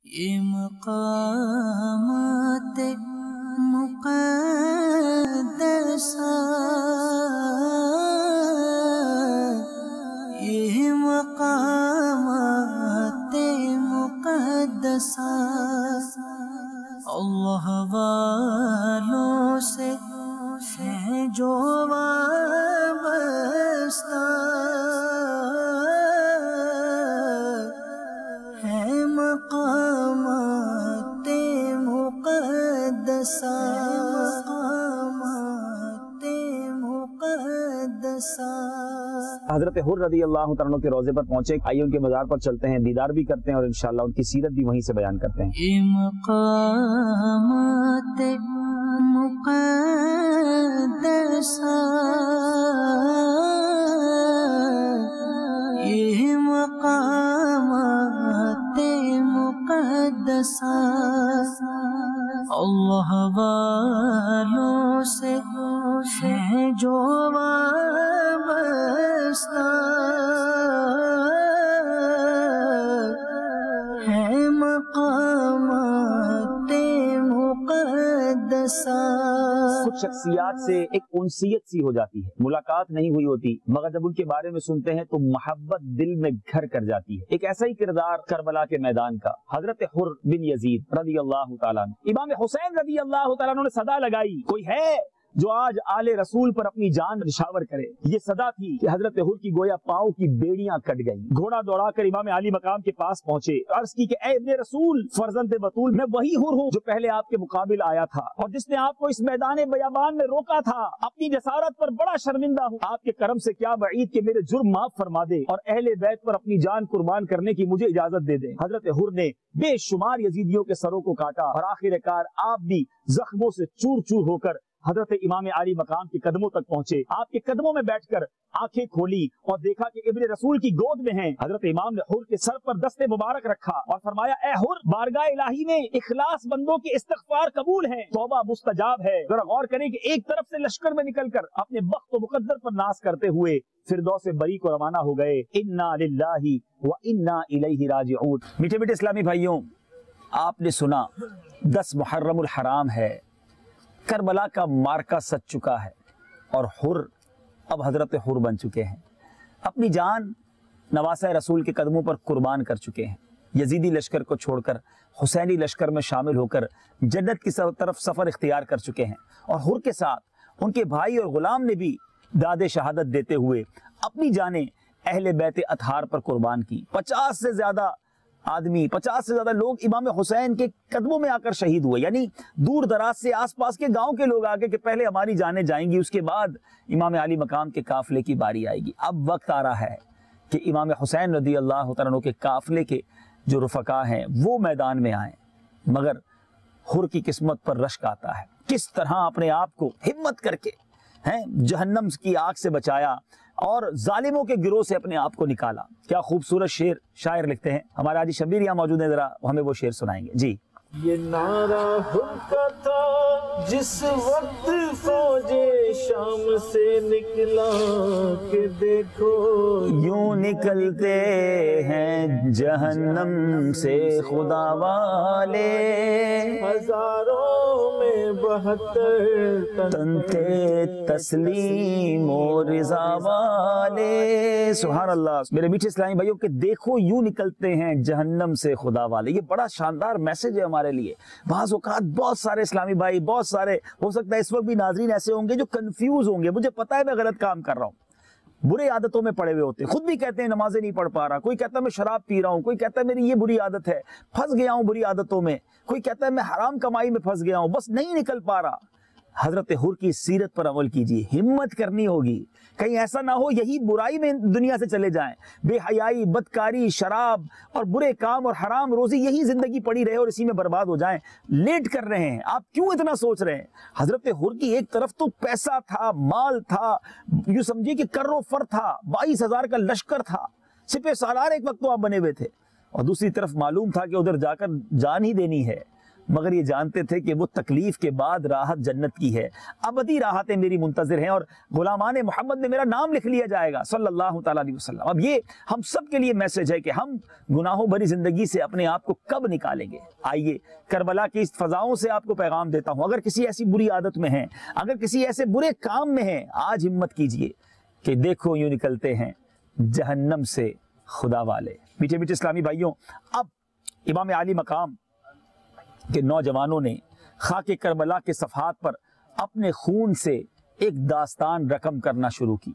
یہ مقامات مقدسہ، یہ مقامات مقدسہ اللہ والوں سے ہے جو وابستہ، ہے مقامات مقدسہ، مقامات مقدسہ۔ حضرت حر رضی اللہ تعالیٰ کے روضے پر پہنچے، آئیے ان کے مزار پر چلتے ہیں، دیدار بھی کرتے ہیں اور انشاءاللہ ان کی سیرت بھی وہیں سے بیان کرتے ہیں۔ یہ مقامات مقدسہ، یہ مقامات مقدسہ اللہ والوں سے ہے جو وابستہ، ہے مقامات مقدسہ۔ کچھ شخصیات سے ایک انسیت سی ہو جاتی ہے، ملاقات نہیں ہوئی ہوتی، مگر جب ان کے بارے میں سنتے ہیں تو محبت دل میں گھر کر جاتی ہے۔ ایک ایسا ہی کردار کربلا کے میدان کا حضرت حر بن یزید رضی اللہ تعالیٰ عنہ۔ امام حسین رضی اللہ تعالیٰ عنہ نے صدا لگائی، کوئی ہے جو آج آل رسول پر اپنی جان نشاور کرے؟ یہ صدا تھی کہ حضرت حر کی گویا پاؤں کی بیڑیاں کٹ گئیں۔ گھوڑا دوڑا کر امام علی مقام کے پاس پہنچے، عرض کی کہ اے ابن رسول فرزند بطول، میں وہی حر ہوں جو پہلے آپ کے مقابل آیا تھا اور جس نے آپ کو اس میدان بیابان میں روکا تھا۔ اپنی جسارت پر بڑا شرمندہ ہوں، آپ کے کرم سے کیا بعید کہ میرے جرم معاف فرما دے اور اہل بیت پر اپنی جان قربان کرنے کی مجھے اجازت دے دیں۔ حضرت حر نے بے شمار یزیدیوں کے سروں کو کاٹا اور آخر کار آپ بھی زخموں سے چور چور ہو کر حضرت امام علی مقام کے قدموں تک پہنچے۔ آپ کے قدموں میں بیٹھ کر آنکھیں کھولی اور دیکھا کہ ابن رسول کی گود میں ہیں۔ حضرت امام نے حر کے سر پر دست مبارک رکھا اور فرمایا، اے حر، بارگاہ الہی میں اخلاص بندوں کے استغفار قبول ہیں، توبہ مستجاب ہے۔ ذرا غور کریں کہ ایک طرف سے لشکر میں نکل کر اپنے بخت و مقدر پر ناز کرتے ہوئے فردوس بری کو روانہ ہو گئے۔ انا للہ و انا الیہ راجعون۔ میٹھے میٹھے اسلامی بھائیوں، آپ نے سنا 10 محرم الحرام ہے، کربلا کا مارکا سج چکا ہے اور حر اب حضرت حر بن چکے ہیں، اپنی جان نواسہ رسول کے قدموں پر قربان کر چکے ہیں، یزیدی لشکر کو چھوڑ کر حسینی لشکر میں شامل ہو کر جنت کی طرف سفر اختیار کر چکے ہیں، اور حر کے ساتھ ان کے بھائی اور غلام نے بھی داد شہادت دیتے ہوئے اپنی جانیں اہل بیت اطہار پر قربان کی۔ 50 سے زیادہ آدمی، 50 سے زیادہ لوگ امام حسین کے قدموں میں آ کر شہید ہوئے، یعنی دور دراز سے آس پاس کے گاؤں کے لوگ آگے کہ پہلے ہماری جانیں جائیں گی، اس کے بعد امام علی مقام کے قافلے کی باری آئے گی۔ اب وقت آ رہا ہے کہ امام حسین رضی اللہ تعالیٰ عنہ کے قافلے کے جو رفقا ہیں وہ میدان میں آئیں، مگر حر کی قسمت پر رشک آتا ہے۔ کس طرح اپنے آپ کو ہمت کر کے جہنم کی آگ سے بچایا اور ظالموں کے گروہ سے اپنے آپ کو نکالا۔ کیا خوبصورت شعر شاعر لکھتے ہیں، ہمارے حاجی شبیر یہاں موجود ہیں، ذرا ہمیں وہ شعر سنائیں گے۔ جی۔ یہ نعرہ حر کا تھا جس وقت فوج شام سے نکلا کہ دیکھو یوں نکلتے ہیں جہنم سے خدا والے، ہزاروں میں 72 تنتے تسلیم و رضا والے۔ سبحان اللہ۔ میرے میٹھے اسلامی بھائیوں کہ دیکھو یوں نکلتے ہیں جہنم سے خدا والے، یہ بڑا شاندار میسج ہے ہمارے لیے۔ بعض اوقات بہت سارے اسلامی بھائی، بہت سارے، ہو سکتا ہے اس وقت بھی ناظرین ایسے ہوں گے جو کنفیوز ہوں گے، مجھے پتا ہے میں غلط کام کر رہا ہوں، برے عادتوں میں پڑے ہوئے ہوتے ہیں، خود بھی کہتے ہیں نمازیں نہیں پڑھ پا رہا، کوئی کہتا ہے میں شراب پی رہا ہوں، کوئی کہتا ہے میری یہ بری عادت ہے، پھنس گیا ہوں بری عادتوں میں، کوئی کہتا ہے میں حرام کمائی میں پھنس گیا ہوں، بس نہیں نکل پا رہا۔ حضرت حر کی سیرت پر عمل کیجیے، ہمت کرنی ہوگی، کہیں ایسا نہ ہو یہی برائی میں دنیا سے چلے جائیں، بے حیائی، بدکاری، شراب اور برے کام اور حرام روزی یہی زندگی پڑی رہے اور اسی میں برباد ہو جائیں۔ لیٹ کر رہے ہیں آپ، کیوں اتنا سوچ رہے ہیں؟ حضرت حر کی ایک طرف تو پیسہ تھا، مال تھا، یوں سمجھیے کہ کر و فر تھا، 22,000 کا لشکر تھا، سپہ سالار ایک وقت تو آپ بنے ہوئے تھے، اور دوسری طرف معلوم تھا کہ ادھر جا کر جان ہی دینی ہے، مگر یہ جانتے تھے کہ وہ تکلیف کے بعد راحت جنت کی ہے، ابدی راحتیں میری منتظر ہیں اور غلامان محمد میں میرا نام لکھ لیا جائے گا صلی اللہ تعالیٰ علیہ وسلم۔ اب یہ ہم سب کے لیے میسج ہے کہ ہم گناہوں بھری زندگی سے اپنے آپ کو کب نکالیں گے۔ آئیے کربلا کی اس فضاؤں سے آپ کو پیغام دیتا ہوں، اگر کسی ایسی بری عادت میں ہیں، اگر کسی ایسے برے کام میں ہیں، آج ہمت کیجئے کہ دیکھو یوں نکلتے ہیں جہنم سے خدا والے۔ میٹھے میٹھے اسلامی بھائیوں، اب امام عالی مقام کہ نوجوانوں نے خاک کربلا کے صفحات پر اپنے خون سے ایک داستان رقم کرنا شروع کی۔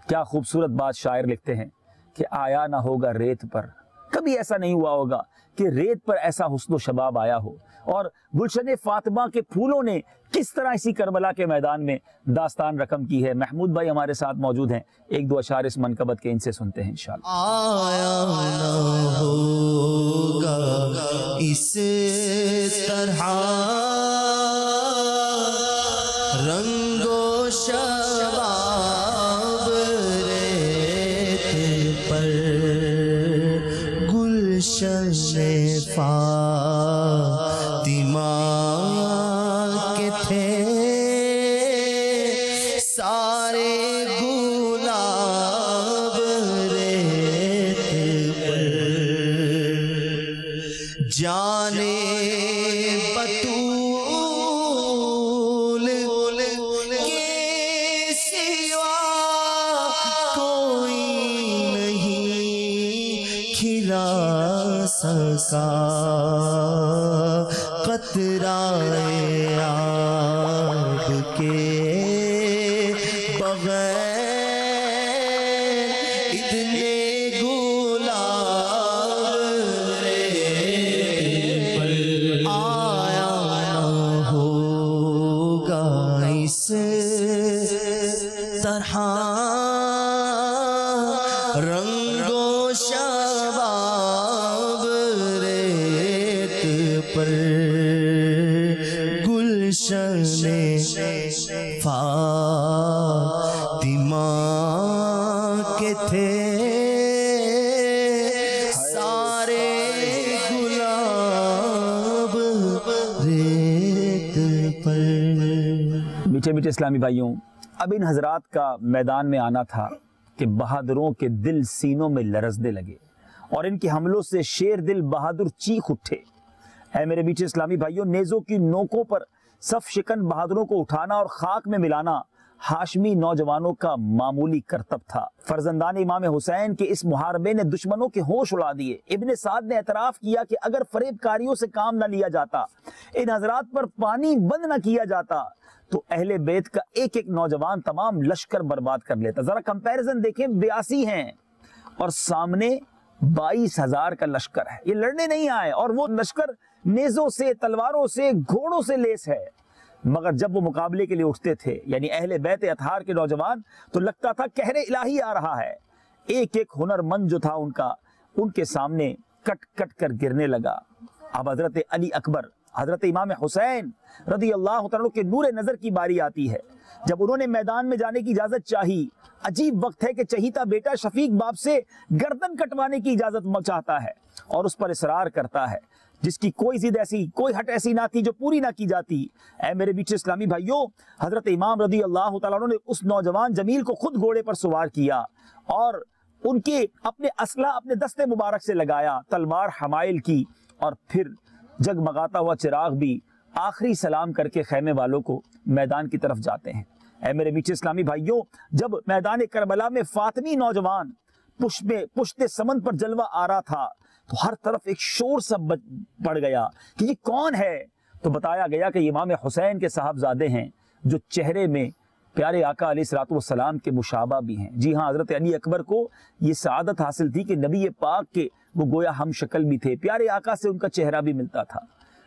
کیا خوبصورت بات شاعر لکھتے ہیں کہ آیا نہ ہوگا ریت پر، کبھی ایسا نہیں ہوا ہوگا کہ ریت پر ایسا حسن و شباب آیا ہو، اور گلشن فاطمہ کے پھولوں نے کس طرح اسی کربلا کے میدان میں داستان رقم کی ہے۔ محمود بھائی ہمارے ساتھ موجود ہیں، ایک دو اشعار اس منقبت کے ان سے سنتے ہیں انشاءاللہ۔ آیا نہ ہوگا اس طرح رنگ و شباب ریت پر، گلشن فاطمہ کے تھے سارے گلاب ریت پر، جانے بطول کے سوا کوئی نہیں کھلا سکا، قطرہ آب کے بغیر اتنے گلاب ریت پر، آیا نہ ہوگا اس طرح رنگ و شباب ریت پر، گلشن فاطمہ کے تھے سارے گلاب ریت پر۔ میٹھے میٹھے اسلامی بھائیوں، اب ان حضرات کا میدان میں آنا تھا کہ بہادروں کے دل سینوں میں لرزنے لگے اور ان کے حملوں سے شیر دل بہادر چیخ اٹھے۔ اے میرے میٹھے اسلامی بھائیوں، نیزوں کی نوکوں پر صف شکن بہادروں کو اٹھانا اور خاک میں ملانا ہاشمی نوجوانوں کا معمولی کرتب تھا۔ فرزندان امام حسین کے اس محاربے نے دشمنوں کے ہوش اڑا دیے۔ ابن سعد نے اعتراف کیا کہ اگر فریب کاریوں سے کام نہ لیا جاتا، ان حضرات پر پانی بند نہ کیا جاتا، تو اہل بیت کا ایک ایک نوجوان تمام لشکر برباد کر لیتا۔ ذرا کمپیریزن دیکھیں، 82 ہیں اور سامنے 22,000 کا لشکر ہے۔ یہ لڑنے نہیں آئے، اور وہ لشکر نیزوں سے، تلواروں سے، گھوڑوں سے لیس ہے، مگر جب وہ مقابلے کے لیے اٹھتے تھے، یعنی اہل بیت اطہار کے نوجوان، تو لگتا تھا قہر الہی آ رہا ہے۔ ایک ایک ہنر مند جو تھا ان کا، ان کے سامنے کٹ کٹ کر گرنے لگا۔ اب حضرت علی اکبر، حضرت امام حسین رضی اللہ تعالیٰ کے نور نظر کی باری آتی ہے۔ جب انہوں نے میدان میں جانے کی اجازت چاہی، عجیب وقت ہے کہ چہیتا بیٹا شفیق باپ سے گردن کٹوانے کی اجازت چاہتا ہے اور اس پر اصرار کرتا ہے، جس کی کوئی ضد ایسی، کوئی ہٹ ایسی نہ تھی جو پوری نہ کی جاتی۔ اے میرے بیچ اسلامی بھائیوں، حضرت امام رضی اللہ تعالیٰ عنہ نے اس نوجوان جمیل کو خود گھوڑے پر سوار کیا اور ان کے اپنے اسلحہ اپنے دستے مبارک سے لگایا، تلوار حمائل کی، اور پھر جگمگاتا ہوا چراغ بھی آخری سلام کر کے خیمے والوں کو میدان کی طرف جاتے ہیں۔ اے میرے میٹھے اسلامی بھائیوں، جب میدان کربلا میں فاطمی نوجوان پشت سمند پر جلوہ آ رہا تھا تو ہر طرف ایک شور سا پڑ گیا کہ یہ کون ہے؟ تو بتایا گیا کہ امام حسین کے صاحبزادے ہیں جو چہرے میں پیارے آقا علیہ الصلوۃ والسلام کے مشابہ بھی ہیں۔ جی ہاں، حضرت علی اکبر کو یہ سعادت حاصل تھی کہ نبی پاک کے وہ گویا ہم شکل بھی تھے، پیارے آقا سے ان کا چہرہ بھی ملتا تھا۔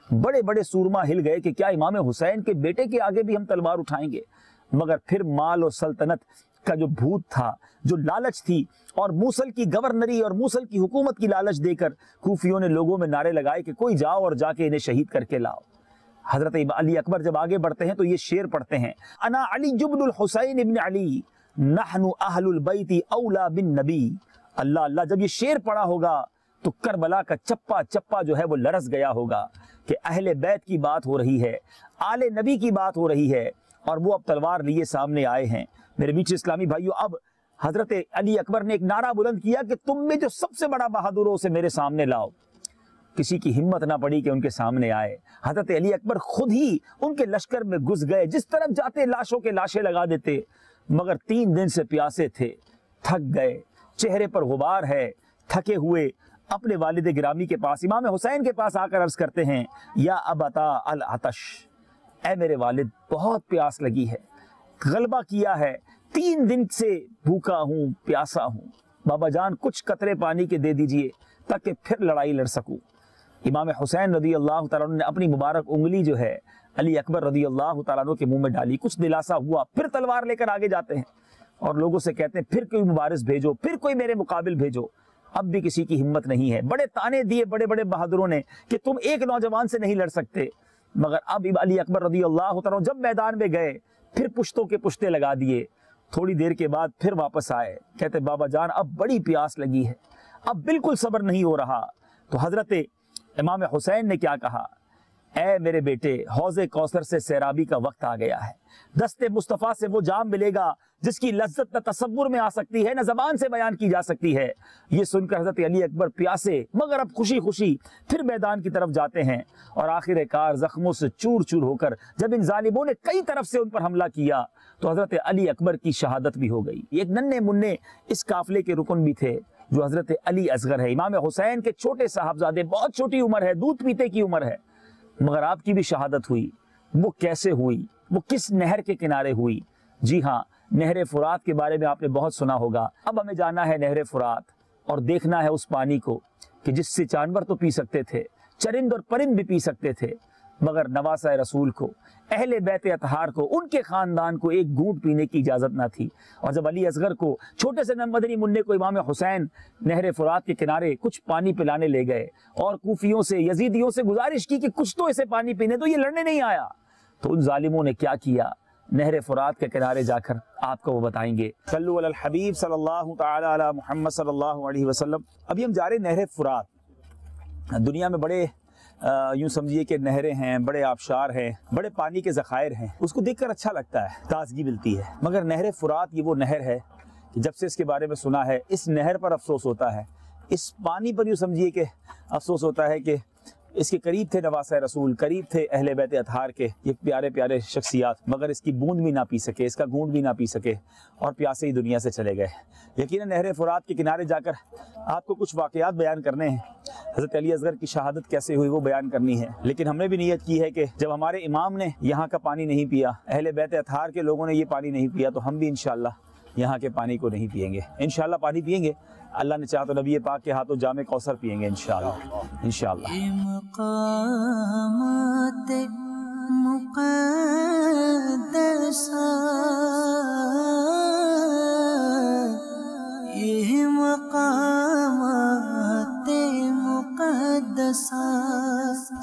بڑے بڑے سورما ہل گئے کہ کیا امام حسین کے بیٹے کے آگے بھی ہم تلوار اٹھائیں گے؟ مگر پھر مال اور سلطنت کا جو بھوت تھا، جو لالچ تھی، اور موصل کی گورنری اور موصل کی حکومت کی لالچ دے کر کوفیوں نے لوگوں میں نعرے لگائے کہ کوئی جاؤ اور جا کے انہیں شہید کر کے لاؤ۔ حضرت علی اکبر جب آگے بڑھتے ہیں تو یہ شعر پڑھتے ہیں، انا علی ابن الحسین ابن علی نحن اہل البیت اولا بالنبی۔ اللہ اللہ، جب یہ شعر پڑھا ہوگا تو کربلا کا چپا چپا جو ہے وہ لرز گیا ہوگا کہ اہل بیت کی بات ہو رہی ہے، آل نبی کی بات ہو رہی ہے، اور وہ اب تلوار لیے سامنے آئے ہیں۔ میرے میٹھے اسلامی بھائیوں، اب حضرت علی اکبر نے ایک نعرہ بلند کیا کہ تم میں جو سب سے بڑا بہادر ہو اسے میرے سامنے لاؤ۔ کسی کی ہمت نہ پڑی کہ ان کے سامنے آئے۔ حضرت علی اکبر خود ہی ان کے لشکر میں گھس گئے، جس طرف جاتے لاشوں کے لاشیں لگا دیتے، مگر 3 دن سے پیاسے تھے، تھک گئے، چہرے پر غبار ہے، تھکے ہوئے اپنے والد گرامی کے پاس، امام حسین کے پاس آ کر عرض کرتے ہیں، یا ابتا العطش، اے میرے والد بہت پیاس لگی ہے، غلبہ کیا ہے، 3 دن سے بھوکا ہوں، پیاسا ہوں، بابا جان کچھ قطرے پانی کے دے دیجئے تاکہ پھر لڑائی لڑ سکوں۔ امام حسین رضی اللہ تعالیٰ عنہ نے اپنی مبارک انگلی جو ہے علی اکبر رضی اللہ تعالیٰ عنہ کے منہ میں ڈالی، کچھ دلاسا ہوا، پھر تلوار لے کر آگے جاتے ہیں اور لوگوں سے کہتے ہیں پھر کوئی مبارز بھیجو، پھر کوئی میرے مقابل بھیجو۔ اب بھی کسی کی ہمت نہیں ہے، بڑے تانے دیے بڑے بڑے بہادروں نے کہ تم ایک نوجوان سے نہیں لڑ سکتے، مگر اب علی اکبر رضی اللہ تعالیٰ عنہ جب میدان میں گئے پھر پشتوں کے پشتے لگا دیے، تھوڑی دیر کے بعد پھر واپس آئے، کہتے بابا جان اب بڑی پیاس لگی ہے، اب بالکل صبر نہیں ہو رہا۔ تو حضرت امام حسین نے کیا کہا، اے میرے بیٹے، حوض کوثر سے سیرابی کا وقت آ گیا ہے، دست مصطفیٰ سے وہ جام ملے گا جس کی لذت نہ تصور میں آ سکتی ہے نہ زبان سے بیان کی جا سکتی ہے۔ یہ سن کر حضرت علی اکبر پیاسے مگر اب خوشی خوشی پھر میدان کی طرف جاتے ہیں، اور آخر کار زخموں سے چور چور ہو کر جب ان ظالموں نے کئی طرف سے ان پر حملہ کیا تو حضرت علی اکبر کی شہادت بھی ہو گئی۔ ایک ننھے منھے اس قافلے کے رکن بھی تھے جو حضرت علی اصغر ہے، امام حسین کے چھوٹے صاحبزادے، بہت چھوٹی عمر ہے، دودھ پیتے کی عمر ہے، مگر آپ کی بھی شہادت ہوئی۔ وہ کیسے ہوئی؟ وہ کس نہر کے کنارے ہوئی؟ جی ہاں، نہر فرات کے بارے میں آپ نے بہت سنا ہوگا۔ اب ہمیں جانا ہے نہر فرات اور دیکھنا ہے اس پانی کو کہ جس سے جانور تو پی سکتے تھے، چرند اور پرند بھی پی سکتے تھے، مگر نواسہ رسول کو، اہل بیت اطہار کو، ان کے خاندان کو ایک گھونٹ پینے کی اجازت نہ تھی۔ اور جب علی اصغر کو، چھوٹے سے مدنی منع کو امام حسین نہر فرات کے کنارے کچھ پانی پلانے لے گئے اور کوفیوں سے، یزیدیوں سے گزارش کی کہ کچھ تو اسے پانی پینے، تو یہ لڑنے نہیں آیا، تو ان ظالموں نے کیا کیا، نہر فرات کے کنارے جا کر آپ کو وہ بتائیں گے۔ صلو علی الحبیب صلی اللہ تعالی علی محمد صلی اللہ علیہ وسلم۔ ابھی ہم جا رہے نہر فرات۔ دنیا میں بڑے یوں سمجھیے کہ نہریں ہیں، بڑے آبشار ہیں، بڑے پانی کے ذخائر ہیں، اس کو دیکھ کر اچھا لگتا ہے، تازگی ملتی ہے، مگر نہر فرات یہ وہ نہر ہے کہ جب سے اس کے بارے میں سنا ہے اس نہر پر افسوس ہوتا ہے، اس پانی پر یوں سمجھیے کہ افسوس ہوتا ہے کہ اس کے قریب تھے نواسہ رسول، قریب تھے اہل بیت اطہار کے یہ پیارے پیارے شخصیات، مگر اس کی بوند بھی نہ پی سکے، اس کا گھونٹ بھی نہ پی سکے، اور پیاسے ہی دنیا سے چلے گئے۔ یقیناً نہر فرات کے کنارے جا کر آپ کو کچھ واقعات بیان کرنے ہیں، حضرت علی اصغر کی شہادت کیسے ہوئی وہ بیان کرنی ہے، لیکن ہم نے بھی نیت کی ہے کہ جب ہمارے امام نے یہاں کا پانی نہیں پیا، اہل بیت اطہار کے لوگوں نے یہ پانی نہیں پیا، تو ہم بھی انشاءاللہ یہاں کے پانی کو نہیں پیئیں گے، انشاءاللہ پانی پیئیں گے، اللہ نے چاہا تو نبی پاک کے ہاتھوں جام کوثر پیئیں گے انشاءاللہ انشاءاللہ۔ مقامات مقدسہ، یہ مقامات مقدسہ۔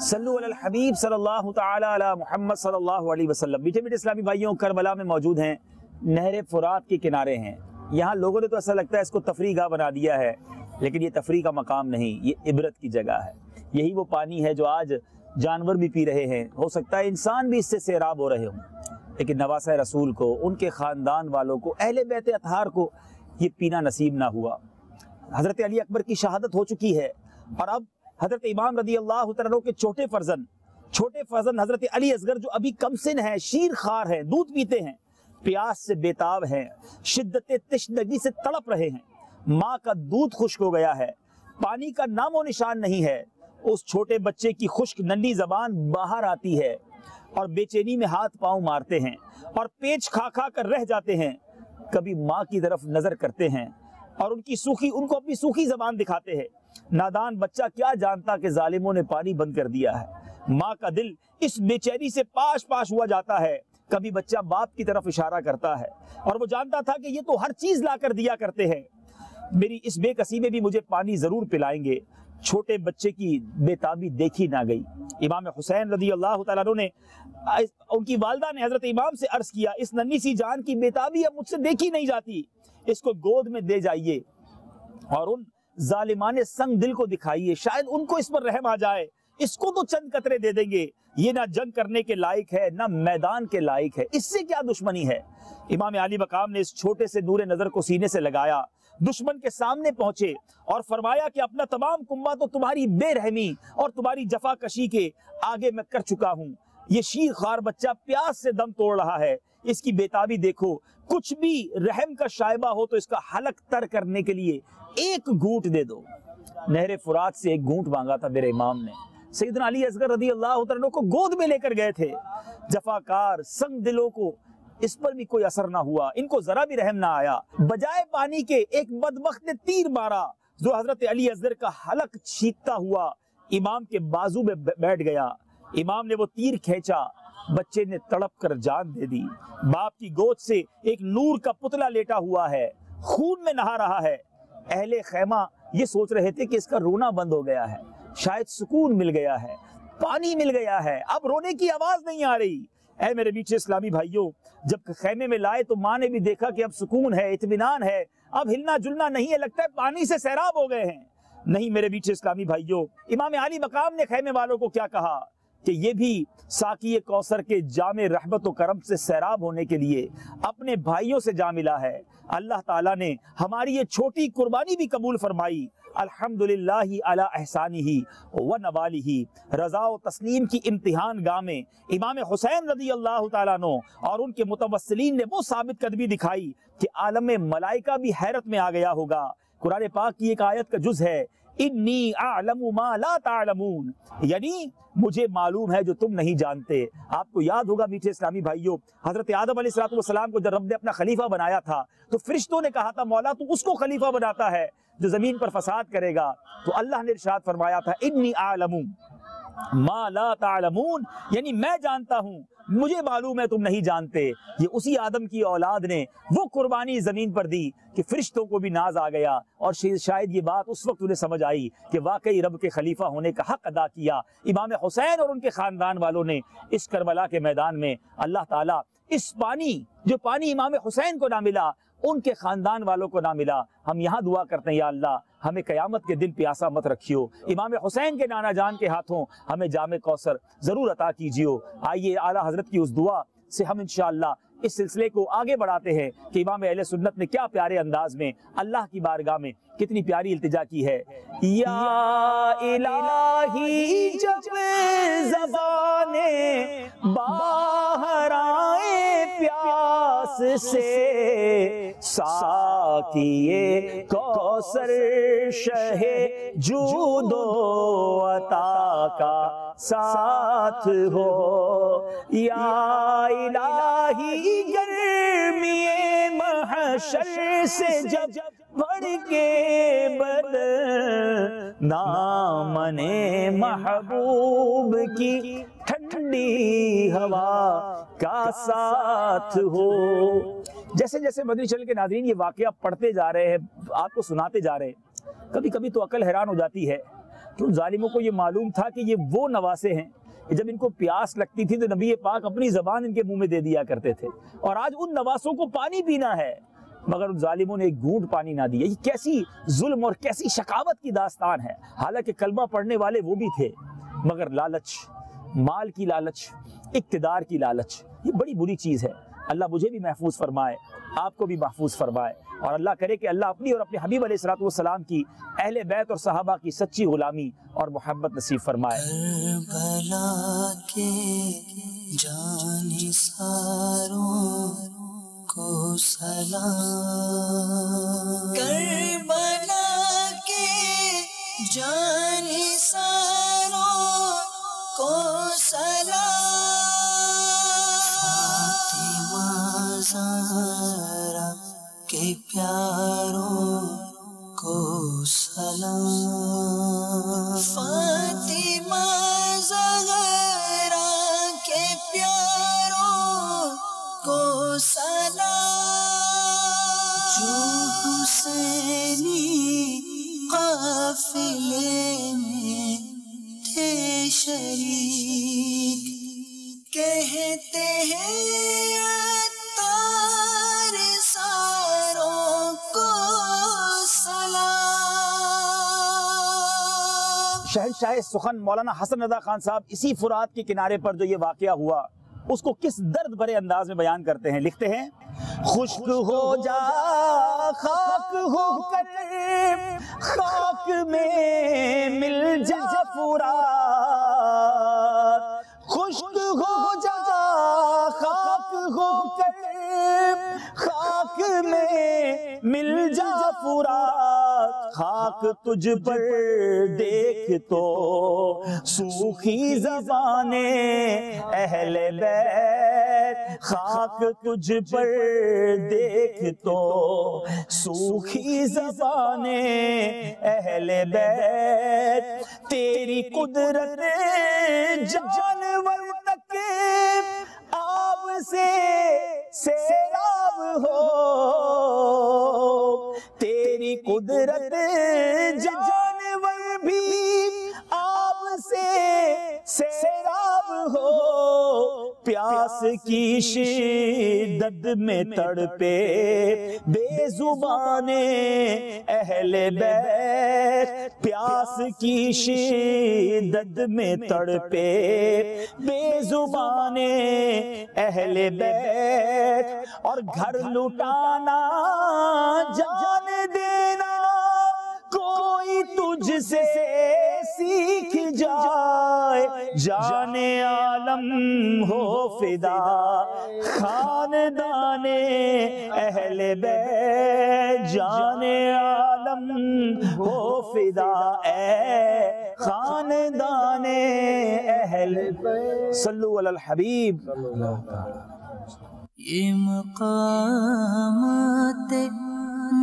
صلو علی الحبیب صلی اللہ تعالی علی محمد صلی اللہ علیہ وسلم۔ میٹھے میٹھے اسلامی بھائیوں، کربلا میں موجود ہیں، نہر فرات کے کنارے ہیں۔ یہاں لوگوں نے تو ایسا لگتا ہے اس کو تفریح گاہ بنا دیا ہے، لیکن یہ تفریح کا مقام نہیں، یہ عبرت کی جگہ ہے۔ یہی وہ پانی ہے جو آج جانور بھی پی رہے ہیں، ہو سکتا ہے انسان بھی اس سے سیراب ہو رہے ہوں، لیکن نواسہ رسول کو، ان کے خاندان والوں کو، اہل بیت اطہار کو یہ پینا نصیب نہ ہوا۔ حضرت علی اکبر کی شہادت ہو چکی ہے، اور اب حضرت امام رضی اللہ تعالیٰ عنہ کے چھوٹے فرزند حضرت علی اصغر جو ابھی کم سن ہے، شیر خوار ہیں، دودھ پیتے ہیں، پیاس سے بیتاب ہیں، شدت تشنگی سے تڑپ رہے ہیں، ماں کا دودھ خشک ہو گیا ہے، پانی کا نام و نشان نہیں ہے، اس چھوٹے بچے کی خشک ننھی زبان باہر آتی ہے اور بے چینی میں ہاتھ پاؤں مارتے ہیں اور پیچ کھا کھا کر رہ جاتے ہیں، کبھی ماں کی طرف نظر کرتے ہیں اور ان کو اپنی سوکھی زبان دکھاتے ہیں۔ نادان بچہ کیا جانتا کہ ظالموں نے پانی بند کر دیا ہے۔ ماں کا دل اس بے چینی سے پاش پاش ہوا جاتا ہے، کبھی بچہ باپ کی طرف اشارہ کرتا ہے اور وہ جانتا تھا کہ یہ تو ہر چیز لا کر دیا کرتے ہیں، میری اس بے کسی میں بھی مجھے پانی ضرور پلائیں گے۔ چھوٹے بچے کی بیتابی دیکھی نہ گئی۔ امام حسین رضی اللہ تعالیٰ عنہ نے، ان کی والدہ نے حضرت امام سے عرض کیا، اس ننھی سی جان کی بیتابی اب مجھ سے دیکھی نہیں جاتی، اس کو گود میں دے جائیے اور ان ظالمان سنگ دل کو دکھائیے، شاید ان کو اس پر رحم آ جائے، اس کو تو چند قطرے دے دیں گے، یہ نہ جنگ کرنے کے لائق ہے نہ میدان کے لائق ہے، اس سے کیا دشمنی ہے؟ امام علی مقام نے اس چھوٹے سے نور نظر کو سینے سے لگایا، دشمن کے سامنے پہنچے اور فرمایا کہ اپنا تمام کنبہ تو تمہاری بے رحمی اور تمہاری جفا کشی کے آگے میں کر چکا ہوں۔ یہ شیر خوار بچہ پیاس سے دم توڑ رہا ہے، اس کی بیتابی دیکھو، کچھ بھی رحم کا شائبہ ہو تو اس کا حلق تر کرنے کے لیے ایک گھونٹ دے دو۔ نہر فرات سے ایک گھونٹ مانگا تھا میرے امام نے، سیدنا علی اصغر رضی اللہ عنہ کو گود میں لے کر گئے تھے۔ جفاکار سنگ دلوں کو اس پر بھی کوئی اثر نہ ہوا، ان کو ذرا بھی رحم نہ آیا، بجائے پانی کے ایک بدبخت نے تیر مارا جو حضرت علی اصغر کا حلق چھینکتا ہوا امام کے بازو میں بیٹھ گیا۔ امام نے وہ تیر کھینچا، بچے نے تڑپ کر جان دے دی۔ باپ کی گود سے ایک نور کا پتلا لیٹا ہوا ہے، خون میں نہا رہا ہے۔ اہل خیمہ یہ سوچ رہے تھے کہ اس کا رونا بند ہو گیا ہے، شاید سکون مل گیا ہے، پانی مل گیا ہے، اب رونے کی آواز نہیں آ رہی۔ اے میرے میٹھے اسلامی بھائیوں، جب خیمے میں لائے تو ماں نے بھی دیکھا کہ اب سکون ہے، اطمینان ہے، اب ہلنا جلنا نہیں ہے، لگتا ہے پانی سے سیراب ہو گئے ہیں۔ نہیں میرے میٹھے اسلامی بھائیوں، امام علی مقام نے خیمے والوں کو کیا کہا کہ یہ بھی ساقی کوثر کے جام رحمت و کرم سے سیراب ہونے کے لیے اپنے بھائیوں سے جا ملا ہے۔ اللہ تعالیٰ نے ہماری یہ چھوٹی قربانی بھی قبول فرمائی۔ الحمدللہ علی احسانہ و نوالہ۔ رضا و تسلیم کی امتحان گاہ میں امام حسین رضی اللہ تعالیٰ عنہ اور ان کے متوسلین نے وہ ثابت قدمی دکھائی کہ عالم ملائکہ بھی حیرت میں آ گیا ہوگا۔ قرآن پاک کی ایک آیت کا جز ہے، انی اعلم ما لا تعلمون، یعنی مجھے معلوم ہے جو تم نہیں جانتے۔ آپ کو یاد ہوگا میٹھے اسلامی بھائیوں، حضرت آدم علیہ السلام کو جب رب نے اپنا خلیفہ بنایا تھا تو فرشتوں نے کہا تھا مولا تو اس کو خلیفہ بناتا ہے جو زمین پر فساد کرے گا، تو اللہ نے ارشاد فرمایا تھا انی اعلم ما لا تعلمون، یعنی میں جانتا ہوں، مجھے معلوم ہے تم نہیں جانتے۔ یہ اسی آدم کی اولاد نے وہ قربانی زمین پر دی کہ فرشتوں کو بھی ناز آ گیا، اور شاید یہ بات اس وقت انہیں سمجھ آئی کہ واقعی رب کے خلیفہ ہونے کا حق ادا کیا۔ امام حسین اور ان کے خاندان والوں نے اس کربلا کے میدان میں اللہ تعالیٰ اس پانی، جو پانی امام حسین کو نہ ملا، ان کے خاندان والوں کو نہ ملا۔ ہم یہاں دعا کرتے ہیں یا اللہ ہمیں قیامت کے دن پیاسا مت رکھیو، امام حسین کے نانا جان کے ہاتھوں ہمیں جام کوثر ضرور عطا کیجیو۔ آئیے اعلیٰ حضرت کی اس دعا سے ہم انشاءاللہ اس سلسلے کو آگے بڑھاتے ہیں کہ امام اہل سنت نے کیا پیارے انداز میں اللہ کی بارگاہ میں کتنی پیاری التجا کی ہے۔ یا الہی جب زبانیں باہر آئے پیاس سے، ساقیے کوثر شہ جود و عطا کا ساتھ ہو۔ یا الہی گرمی محشر سے جب بڑھ کے بدن دامن محبوب کی ٹھنڈی ہوا کا ساتھ ہو۔ جیسے جیسے مدنی چینل کے ناظرین یہ واقعہ پڑھتے جا رہے ہیں، آپ کو سناتے جا رہے ہیں، کبھی کبھی تو عقل حیران ہو جاتی ہے کہ ان ظالموں کو یہ معلوم تھا کہ یہ وہ نواسے ہیں کہ جب ان کو پیاس لگتی تھی تو نبی پاک اپنی زبان ان کے منہ میں دے دیا کرتے تھے، اور آج ان نواسوں کو پانی پینا ہے مگر ان ظالموں نے ایک گھونٹ پانی نہ دیا۔ یہ کیسی ظلم اور کیسی شقاوت کی داستان ہے۔ حالانکہ کلمہ پڑھنے والے وہ بھی تھے مگر لالچ، مال کی لالچ، اقتدار کی لالچ، یہ بڑی بری چیز ہے۔ اللہ مجھے بھی محفوظ فرمائے، آپ کو بھی محفوظ فرمائے، اور اللہ کرے کہ اللہ اپنی اور اپنے حبیب علیہ السلام کی، اہل بیت اور صحابہ کی سچی غلامی اور محبت نصیب فرمائے۔ کربلا کے جانثاروں کو سلام، کربلا کے جانثاروں کو سلام، فاطمہ زہرا کے پیاروں کو سلام، فاطمہ زہرا کے پیاروں کو سلام، جو حسینی قافلے میں تھے شریک، کہتے ہیں عطار ساروں کو سلام۔ شہنشاہ بادشاہ سخن مولانا حسن رضا خان صاحب اسی فرات کے کنارے پر جو یہ واقعہ ہوا اس کو کس درد بھرے انداز میں بیان کرتے ہیں. لکھتے ہیں خشک ہو جا خاک ہو کر خاک میں مل جا فرات. خشک ہو جا خاک ہو کر خاک میں مل جا فرات. خاک تجھ پر دیکھ تو سوکھی زبانیں اہل بیت. خاک تجھ پر دیکھ تو سوکھی زبانیں اہل بیت. تیری قدرت جانور تک آب سے سیراب ہو. تیری قدرت جانور بھی آب سے سیراب ہو. پیاس کی شدت میں تڑپے بے زبانیں اہل بیت. پیاس کی شدت میں تڑپے بے زبانیں اہل بیت. اور گھر لٹانا جان دینا کوئی تجھ سے سیکھ جائے. جان عالم ہو فدا خاندان اہل بیت. جان عالم ہو فدا اے خاندان اہل بیت. صلو علی الحبیب. یہ مقامات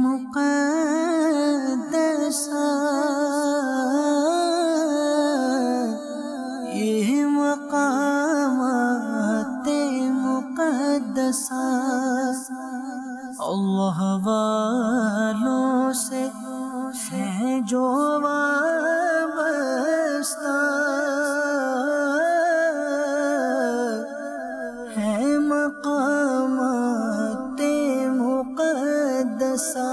مقدسہ یہ مقامات مقدسہ اللہ والوں سے ہے جو وابستہ. ہے مقامات مقدسہ